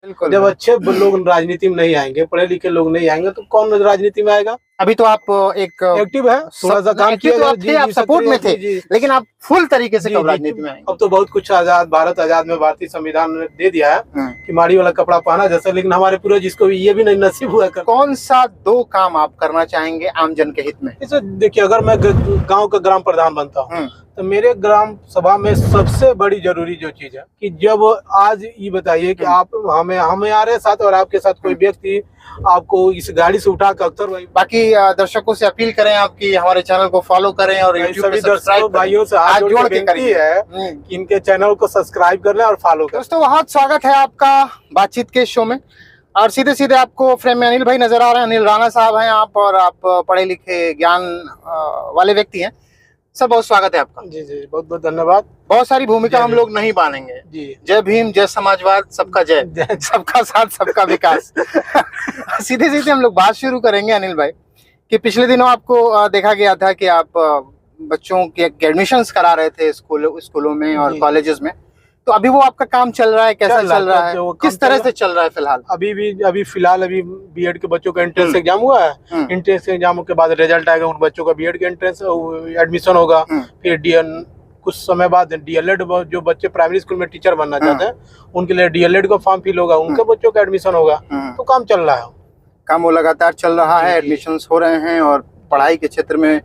बिल्कुल। जब अच्छे लोग राजनीति में नहीं आएंगे, पढ़े लिखे लोग नहीं आएंगे, तो कौन राजनीति में आएगा? अभी तो आप एक एक्टिव है, थोड़ा सा काम एक्टिव किया तो आप थे, आप सपोर्ट में थे, जी। लेकिन आप फुल तरीके से जी, कब जी, राजनीति में आएंगे? अब तो बहुत कुछ आजाद, भारत आजाद में भारतीय संविधान ने दे दिया है कि माड़ी वाला कपड़ा पहना जैसा, लेकिन हमारे पूर्वज जिसको ये भी नहीं नसीब हुआ कर। कौन सा 2 काम आप करना चाहेंगे आम जन के हित में? इसे देखिए, अगर मैं गांव का ग्राम प्रधान बनता हूँ तो मेरे ग्राम सभा में सबसे बड़ी जरूरी जो चीज है कि जब आज ये बताइए कि आप हमें आ रहे साथ और आपके साथ कोई व्यक्ति आपको इस गाड़ी से उठा कर अख्तर बाकी दर्शकों से अपील करें आपकी हमारे चैनल को फॉलो करें और यूट्यूब पे सब्सक्राइब भाइयों से हाथ जोड़ के बेनती है कि इनके चैनल को सब्सक्राइब कर लें और फॉलो करें। दोस्तों बहुत स्वागत है आपका बातचीत के शो में, और सीधे सीधे आपको फ्रेम में अनिल भाई नजर आ रहे हैं। अनिल राणा साहब हैं आप, और आप पढ़े लिखे ज्ञान वाले व्यक्ति हैं। सर बहुत स्वागत है आपका। जी जी, बहुत बहुत धन्यवाद। बहुत सारी भूमिका हम लोग नहीं बांधेंगे जी। जय भीम, जय समाजवाद, सबका जय, सबका साथ, सबका विकास। सीधे सीधे हम लोग बात शुरू करेंगे अनिल भाई कि पिछले दिनों आपको देखा गया था कि आप बच्चों के एडमिशंस करा रहे थे स्कूलों में और कॉलेजेस में, तो अभी वो आपका काम चल रहा है, कैसा चल रहा है, किस तरह से चल रहा है फिलहाल? अभी फिलहाल बीएड के बच्चों का एंट्रेंस एग्जाम हुआ है। एंट्रेंस एग्जाम के बाद रिजल्ट आएगा, उन बच्चों का बीएड के एंट्रेंस एडमिशन होगा। फिर कुछ समय बाद डीएलएड, जो बच्चे प्राइमरी स्कूल में टीचर बनना चाहते हैं उनके लिए डीएलएड का फॉर्म फिल होगा, उनके बच्चों का एडमिशन होगा। तो काम चल रहा है, काम वो लगातार चल रहा है, एडमिशंस हो रहे हैं, और पढ़ाई के क्षेत्र में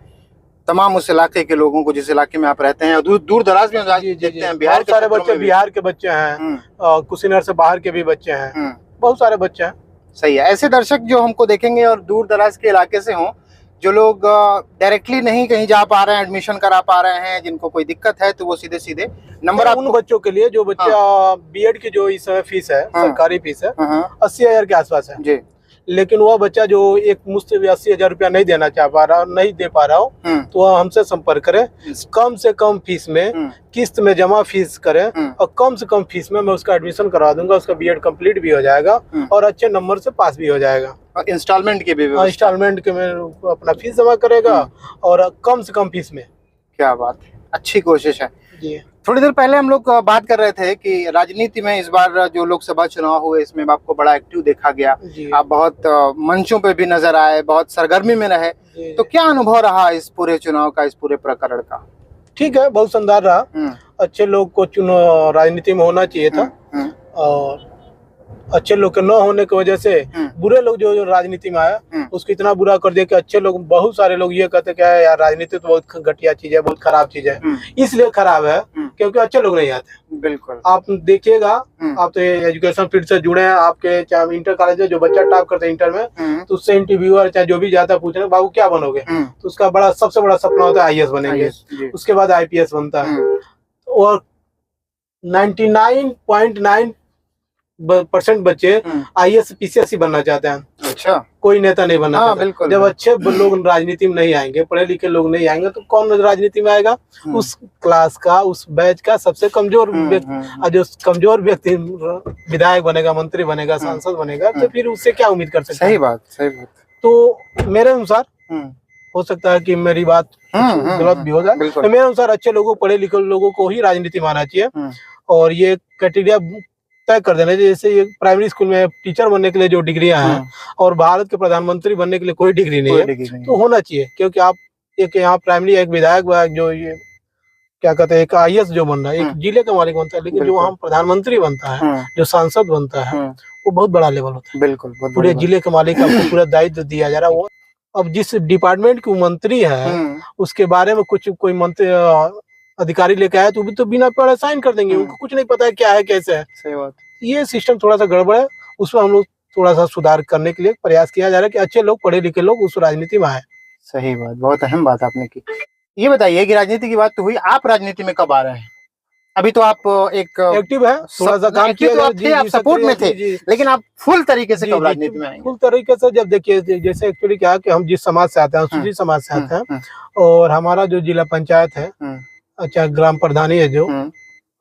तमाम उस इलाके के लोगों को, जिस इलाके में आप रहते हैं, दूर दराज में देखते हैं बिहार के सारे बच्चे, बिहार के बच्चे हैं, कुशीनगर से बाहर के भी बच्चे हैं, बहुत सारे बच्चे हैं। सही है। ऐसे दर्शक जो हमको देखेंगे और दूर दराज के इलाके से हों, जो लोग डायरेक्टली नहीं कहीं जा पा रहे हैं, एडमिशन करा पा रहे हैं, जिनको कोई दिक्कत है, तो वो सीधे सीधे नंबर उन बच्चों के लिए जो बच्चा बीएड की जो इस समय फीस है, सरकारी फीस है 80,000 के आसपास है जी। लेकिन वह बच्चा जो एक मुश्त 80,000 रुपया नहीं देना चाह पा रहा, नहीं दे पा रहा हो, तो वह हमसे संपर्क करें। कम से कम फीस में, किस्त में जमा फीस करें, और कम से कम फीस में मैं उसका एडमिशन करवा दूंगा, उसका बीएड कंप्लीट भी हो जाएगा और अच्छे नंबर से पास भी हो जाएगा। और इंस्टॉलमेंट की भी, इंस्टॉलमेंट के में अपना फीस जमा करेगा और कम से कम फीस में। क्या बात है, अच्छी कोशिश है जी। थोड़ी देर पहले हम लोग बात कर रहे थे कि राजनीति में इस बार जो लोकसभा चुनाव हुए, इसमें आपको बड़ा एक्टिव देखा गया, आप बहुत मंचों पे भी नजर आए, बहुत सरगर्मी में रहे, तो क्या अनुभव रहा इस पूरे चुनाव का, इस पूरे प्रकरण का? ठीक है, बहुत शानदार रहा। अच्छे लोग को राजनीति में होना चाहिए था, और अच्छे लोग के न होने की वजह से बुरे लोग जो राजनीति में आया उसको इतना बुरा कर दिया कि अच्छे लोग, बहुत सारे लोग ये कहते क्या है यार, राजनीति तो बहुत घटिया चीज है, बहुत खराब चीज है। इसलिए खराब है क्योंकि अच्छे लोग नहीं आते। बिल्कुल, आप देखिएगा, आप तो एजुकेशन फील्ड से जुड़े हैं, आपके चाहे इंटर कॉलेज में जो बच्चा टॉप करते हैं इंटर में, तो उससे इंटरव्यूअर चाहे जो भी जाता है पूछने बाबू क्या बनोगे, तो उसका सबसे बड़ा सपना होता है आईएएस बनेंगे, उसके बाद आईपीएस बनता है, और 99.9% बच्चे आईएएस पीसीएस बनना चाहते हैं। अच्छा, कोई नेता नहीं बनना चाहता। बिल्कुल। जब अच्छे लोग राजनीति में नहीं आएंगे, पढ़े लिखे लोग नहीं आएंगे, तो कौन राजनीति में आएगा? उस क्लास का, उस बैच का सबसे कमजोर व्यक्ति, जो कमजोर व्यक्ति विधायक बनेगा, मंत्री बनेगा, सांसद बनेगा, तो फिर उससे क्या उम्मीद कर सकते हैं? सही बात, सही बात। तो मेरे अनुसार, हो सकता है कि मेरी बात गलत भी हो जाए, तो मेरे अनुसार अच्छे लोगों, पढ़े लिखे लोगों को ही राजनीति में आना चाहिए, और ये क्राइटेरिया तय कर देना। जैसे ये प्राइमरी स्कूल में टीचर बनने के लिए जो डिग्रियां हैं, और भारत के प्रधानमंत्री बनने के लिए कोई डिग्री नहीं है, तो होना चाहिए। क्योंकि आप एक यहाँ प्राइमरी, एक विधायक, जो ये क्या कहते हैं, एक आईएएस जो बनना है, एक जिले का मालिक बनता है, लेकिन जो हम प्रधानमंत्री बनता है, जो सांसद बनता है, वो बहुत बड़ा लेवल होता है। बिल्कुल, पूरे जिले के मालिक आपको पूरा दायित्व दिया जा रहा है। वो अब जिस डिपार्टमेंट की मंत्री है, उसके बारे में कोई मंत्री अधिकारी लेके आया तो भी तो बिना पढ़े साइन कर देंगे, उनको कुछ नहीं पता है क्या है, कैसे है। सही बात। ये सिस्टम थोड़ा सा गड़बड़ है, उसमें हम लोग थोड़ा सा सुधार करने के लिए प्रयास किया जा रहा है कि अच्छे लोग, पढ़े लिखे लोग उस राजनीति में आए। सही बात, बहुत अहम बात आपने की। ये बताइए कि राजनीति की बात तो हुई, आप राजनीति में कब आ रहे हैं? अभी तो आप एक एक्टिव है, थोड़ा सा काम किया, तो आप सपोर्ट में थे, लेकिन आप फुल तरीके से कब राजनीति में आएंगे? फुल तरीके से जब देखिए, जैसे एक्चुअली क्या है कि हम जिस समाज से आते हैं, अनुसूचित समाज से आते हैं, और हमारा जो जिला पंचायत है, अच्छा ग्राम प्रधानी है, जो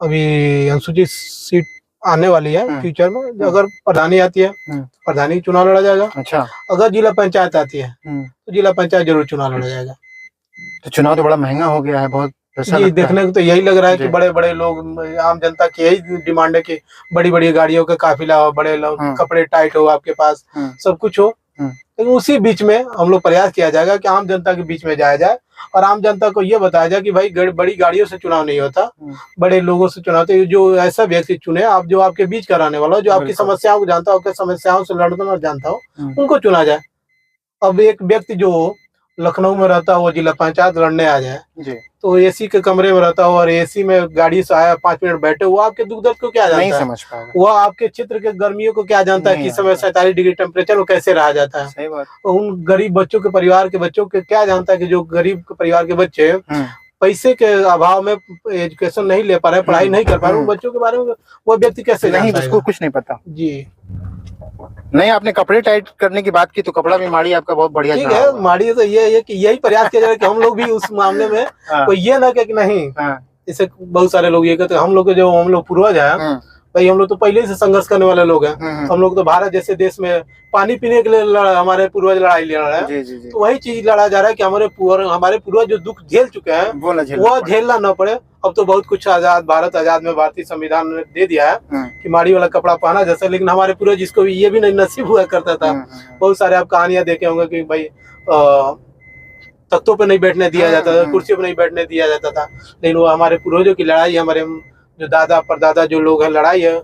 अभी अनुसूचित सीट आने वाली है फ्यूचर में, अगर प्रधानी आती है प्रधानी चुनाव लड़ा जाएगा। अच्छा, अगर जिला पंचायत आती है तो जिला पंचायत जरूर चुनाव लड़ा जाएगा। तो चुनाव तो बड़ा महंगा हो गया है, बहुत ऐसा जी, लगता है? देखने को तो यही लग रहा है कि जी। बड़े बड़े लोग, आम जनता की यही डिमांड है कि बड़ी बड़ी गाड़ियों का काफिला हो, बड़े लोग, कपड़े टाइट हो आपके पास, सब कुछ हो। लेकिन उसी बीच में हम लोग प्रयास किया जाएगा कि आम जनता के बीच में जाया जाए और आम जनता को ये बताया जाए कि भाई बड़ी गाड़ियों से चुनाव नहीं होता, बड़े लोगों से चुनाव होता है। जो ऐसा व्यक्ति चुने आप, जो आपके बीच का रहने वाला हो, जो आपकी समस्याओं को जानता हो, आपकी समस्याओं से लड़ना जानता हो, उनको चुना जाए। अब एक व्यक्ति जो लखनऊ में रहता हो, वो जिला पंचायत लड़ने आ जाए, तो एसी के कमरे में रहता हो और एसी में गाड़ी से आया 5 मिनट बैठे, वो आपके दुख दर्द को क्या जानता नहीं है? समझ पाएगा। वो आपके क्षेत्र के गर्मियों को क्या जानता है कि इस समय 47 डिग्री टेम्परेचर में कैसे रहा जाता है? सही बात। उन गरीब बच्चों के परिवार के बच्चों के क्या जानता है कि जो गरीब परिवार के बच्चे पैसे के अभाव में एजुकेशन नहीं ले पा रहे, पढ़ाई नहीं कर पा रहे, उन बच्चों के बारे में वो व्यक्ति कैसे नहीं, उसको कुछ नहीं पता जी। नहीं, आपने कपड़े टाइट करने की बात की तो कपड़ा भी माड़ी आपका बहुत बढ़िया ठीक है। माड़ी तो ये है कि यही प्रयास किया जाए कि हम लोग भी उस मामले में कोई ये ना कहे कि नहीं। जैसे बहुत सारे लोग ये कहते हैं हम लोग के जो हम लोग पूर्वज हैं भाई, हम लोग तो पहले से संघर्ष करने वाले लोग हैं। हम लोग तो भारत जैसे देश में पानी पीने के लिए हमारे पूर्वज लड़ाई लड़ रहे हैं। तो वही चीज लड़ा जा रहा है कि हमारे पूर्वज जो दुख झेल चुके हैं वो झेलना न पड़े। अब तो बहुत कुछ आजाद, भारत आजाद में भारतीय संविधान ने दे दिया है कि माड़ी वाला कपड़ा पहना जैसा, लेकिन हमारे पूर्वज इसको ये भी नहीं नसीब हुआ करता था। बहुत सारे आप कहानियां देखे होंगे कि भाई तख्तों पे नहीं बैठने दिया जाता था, कुर्सियों पे नहीं बैठने दिया जाता था। लेकिन वो हमारे पूर्वजों की लड़ाई, हमारे जो दादा परदादा जो लोग हैं, लड़ाई है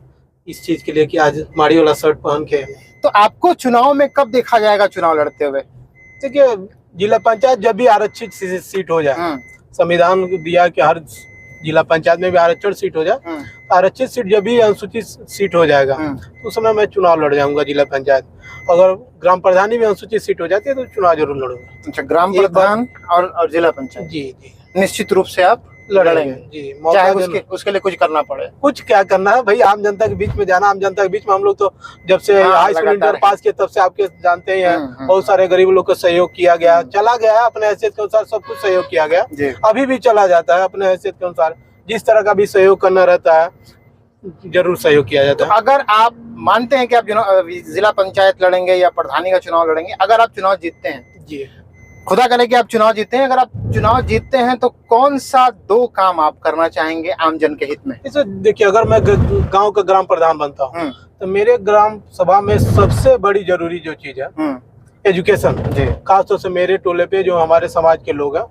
इस चीज के लिए कि आज माड़ी वाला शर्ट पहन के। तो आपको चुनाव में कब देखा जाएगा चुनाव लड़ते हुए? देखिए, जिला पंचायत जब भी आरक्षित सीट हो जाए, संविधान दिया कि हर जिला पंचायत में भी आरक्षण सीट हो जाए, आरक्षित सीट जब भी अनुसूचित सीट हो जाएगा तो उस समय मैं चुनाव लड़ जाऊंगा जिला पंचायत। अगर ग्राम प्रधानी में अनुसूचित सीट हो जाती है तो चुनाव जरूर लड़ूंगा। अच्छा, ग्राम प्रधान और जिला पंचायत? जी जी, निश्चित रूप से आप लड़ेंगे जी, चाहे उसके लिए कुछ करना पड़े। कुछ क्या करना है भाई, आम जनता के बीच में जाना। आम जनता के बीच में हम लोग तो जब से हाई स्कूल इंटर पास किए तब से आपके जानते ही हैं, बहुत सारे गरीब लोग को सहयोग किया गया, चला गया अपने हैसियत के अनुसार, सब कुछ सहयोग किया गया, अभी भी चला जाता है अपने हैसियत के अनुसार। जिस तरह का भी सहयोग करना रहता है जरूर सहयोग किया जाता है। अगर आप मानते हैं कि आप जिला पंचायत लड़ेंगे या प्रधानी का चुनाव लड़ेंगे, अगर आप चुनाव जीतते हैं, जी खुदा करे कि आप चुनाव जीतते हैं, अगर आप चुनाव जीतते हैं तो कौन सा 2 काम आप करना चाहेंगे आम जन के हित में? इसे देखिए, अगर मैं गांव का ग्राम प्रधान बनता हूँ तो मेरे ग्राम सभा में सबसे बड़ी जरूरी जो चीज है एजुकेशन। खासतौर से मेरे टोले पे जो हमारे समाज के लोग हैं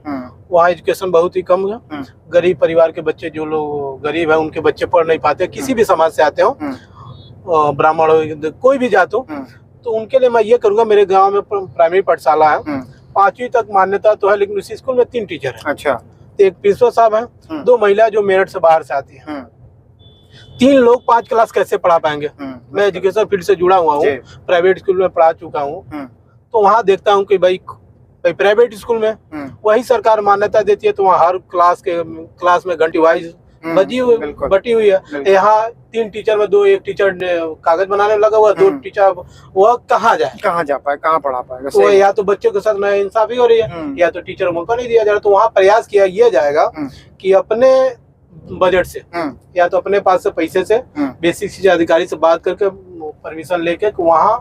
वहाँ एजुकेशन बहुत ही कम है। गरीब परिवार के बच्चे, जो लोग गरीब है उनके बच्चे पढ़ नहीं पाते, किसी भी समाज से आते हो, ब्राह्मण हो, कोई भी जात हो, तो उनके लिए मैं ये करूँगा, मेरे गाँव में प्राइमरी पाठशाला है, 5वीं तक मान्यता तो है, लेकिन उसी स्कूल में 3 टीचर है। अच्छा। एक प्रिंसिपल साहब है, 2 महिला जो मेरठ से बाहर से आती है। 3 लोग 5 क्लास कैसे पढ़ा पाएंगे? मैं एजुकेशन फील्ड से जुड़ा हुआ हूँ, प्राइवेट स्कूल में पढ़ा चुका हूँ, तो वहाँ देखता हूँ कि भाई प्राइवेट स्कूल में वही सरकार मान्यता देती है, तो वहाँ हर क्लास में घंटी वाइज बटी हुई है। यहाँ 3 टीचर में 1 टीचर कागज बनाने लगा हुआ, 2 टीचर, वह कहाँ जाए, कहाँ जा पाए, कहाँ पढ़ा पाएगा? तो या तो बच्चों के साथ नाइंसाफी हो रही है या तो टीचर मौका नहीं दिया जा रहा। तो वहाँ प्रयास किया ये जाएगा कि अपने बजट से या तो अपने पास से पैसे से बेसिक शिक्षा अधिकारी से बात करके परमिशन लेके वहाँ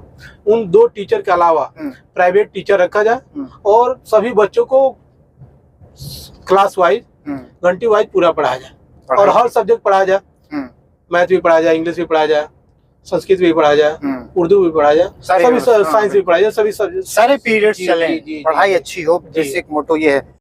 उन 2 टीचर के अलावा प्राइवेट टीचर रखा जाए और सभी बच्चों को क्लास वाइज घंटी वाइज पूरा पढ़ाया जाए और हर सब्जेक्ट पढ़ाया जाए। मैथ भी पढ़ाया जाए, इंग्लिश भी पढ़ाया जाए, संस्कृत भी पढ़ाया जाए, उर्दू भी पढ़ाया जाए, सभी साइंस भी पढ़ाया जाए, सभी सारे पीरियड्स चलें, पढ़ाई अच्छी हो, बेसिक मोटो ये है।